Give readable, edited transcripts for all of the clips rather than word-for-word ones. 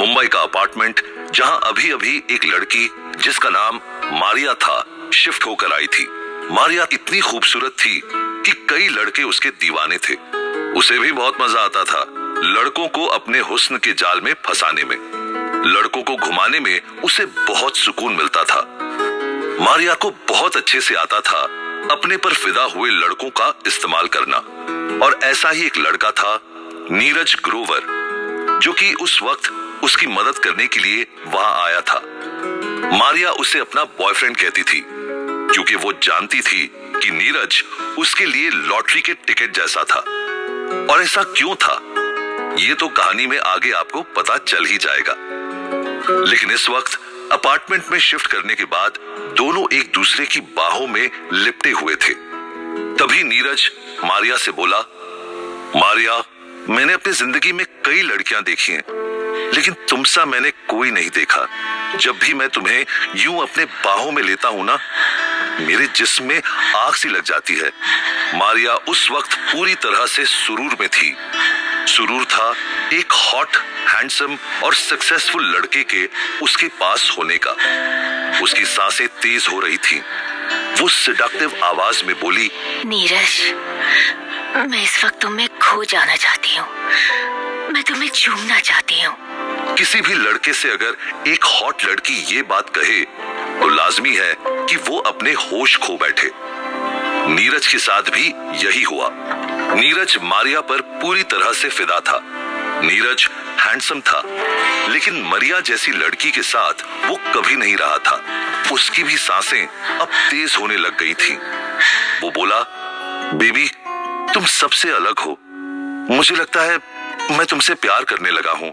मुंबई का अपार्टमेंट जहां अभी अभी एक लड़की जिसका नाम मारिया था शिफ्ट होकर आई थी। मारिया इतनी खूबसूरत थी कि कई लड़के उसके दीवाने थे। उसे भी बहुत मजा आता था लड़कों को अपने हुस्न के जाल में फंसाने में। लड़कों को घुमाने में उसे बहुत सुकून मिलता था। मारिया को बहुत अच्छे से आता था अपने पर फिदा हुए लड़कों का इस्तेमाल करना। और ऐसा ही एक लड़का था नीरज ग्रोवर, जो कि उस वक्त उसकी मदद करने के लिए वहां आया था। मारिया उसे अपना बॉयफ्रेंड कहती थी क्योंकि वो जानती थी कि नीरज उसके लिए लॉटरी के टिकट जैसा था। और ऐसा क्यों था ये तो कहानी में आगे आपको पता चल ही जाएगा। लेकिन इस वक्त अपार्टमेंट में शिफ्ट करने के बाद दोनों एक दूसरे की बाहों में लिपटे हुए थे। तभी नीरज मारिया से बोला, मारिया, मैंने अपनी जिंदगी में कई लड़कियां देखी हैं, लेकिन तुमसा मैंने कोई नहीं देखा। जब भी मैं तुम्हें यूं अपने बाहों में लेता हूं ना, मेरे जिस्म में आग सी लग जाती है। मारिया उस वक्त पूरी तरह से सुरूर में थी। सुरूर था एक हॉट, हैंडसम और सक्सेसफुल लड़के के उसके पास होने का। उसकी सांसें तेज हो रही थी। वो सेडक्टिव आवाज में बोली, नीरज, मैं इस वक्त तुम्हें खो जाना चाहती हूँ। मैं तुम्हें चूमना चाहती हूँ। किसी भी लड़के से अगर एक हॉट लड़की ये बात कहे तो लाजमी है कि वो अपने होश खो बैठे। नीरज के साथ भी यही हुआ। नीरज मारिया पर पूरी तरह से फिदा था। नीरज हैंडसम था, लेकिन मारिया जैसी लड़की के साथ वो कभी नहीं रहा था। उसकी भी सांसें अब तेज होने लग गई थी। वो बोला, बेबी, तुम सबसे अलग हो। मुझे लगता है मैं तुमसे प्यार करने लगा हूं।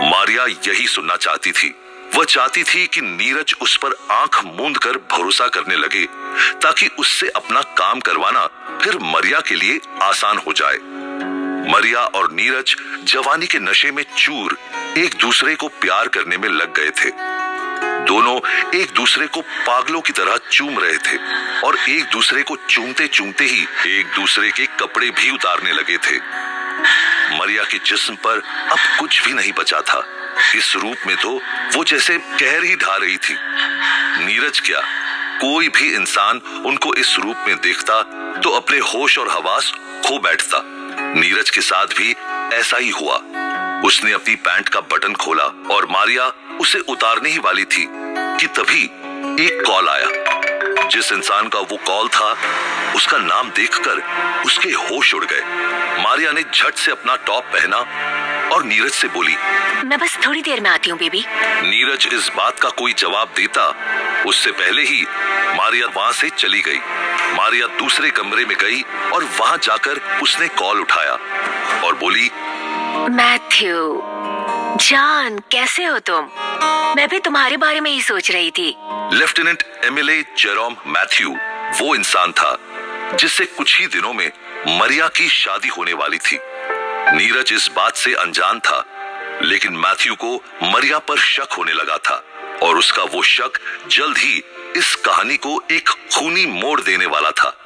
मारिया यही सुनना चाहती थी। वह चाहती थी कि नीरज उस पर आंख मूंद कर भरोसा करने लगे, ताकि उससे अपना काम करवाना फिर मारिया के लिए आसान हो जाए। मारिया और नीरज जवानी के नशे में चूर एक दूसरे को प्यार करने में लग गए थे। दोनों एक दूसरे को पागलों की तरह चूम रहे थे और एक दूसरे को चूमते चूमते ही एक दूसरे के कपड़े भी उतारने लगे थे। मारिया के जिस्म पर अब कुछ भी नहीं बचा था। इस रूप में तो वो जैसे कहर ही ढा रही थी। नीरज क्या, कोई भी इंसान उनको इस रूप में देखता तो अपने होश और हवास खो बैठता। नीरज के साथ भी ऐसा ही हुआ। उसने अपनी पैंट का बटन खोला और मारिया उसे उतारने ही वाली थी कि तभी एक कॉल आया। जिस इंसान का वो कॉल था उसका नाम देखकर उसके होश उड़ गए। मारिया ने झट से अपना टॉप पहना और नीरज से बोली, मैं बस थोड़ी देर में आती हूँ बेबी। नीरज इस बात का कोई जवाब देता उससे पहले ही मारिया वहां से चली गई। मारिया दूसरे कमरे में गई और वहां जाकर उसने कॉल उठाया और बोली, मैथ्यू जान, कैसे हो तुम? मैं भी तुम्हारे बारे में ही सोच रही थी। लेफ्टिनेंट एमिले जेरोम मैथ्यू वो इंसान था जिससे कुछ ही दिनों में मारिया की शादी होने वाली थी। नीरज इस बात से अनजान था, लेकिन मैथ्यू को मारिया पर शक होने लगा था और उसका वो शक जल्द ही इस कहानी को एक खूनी मोड़ देने वाला था।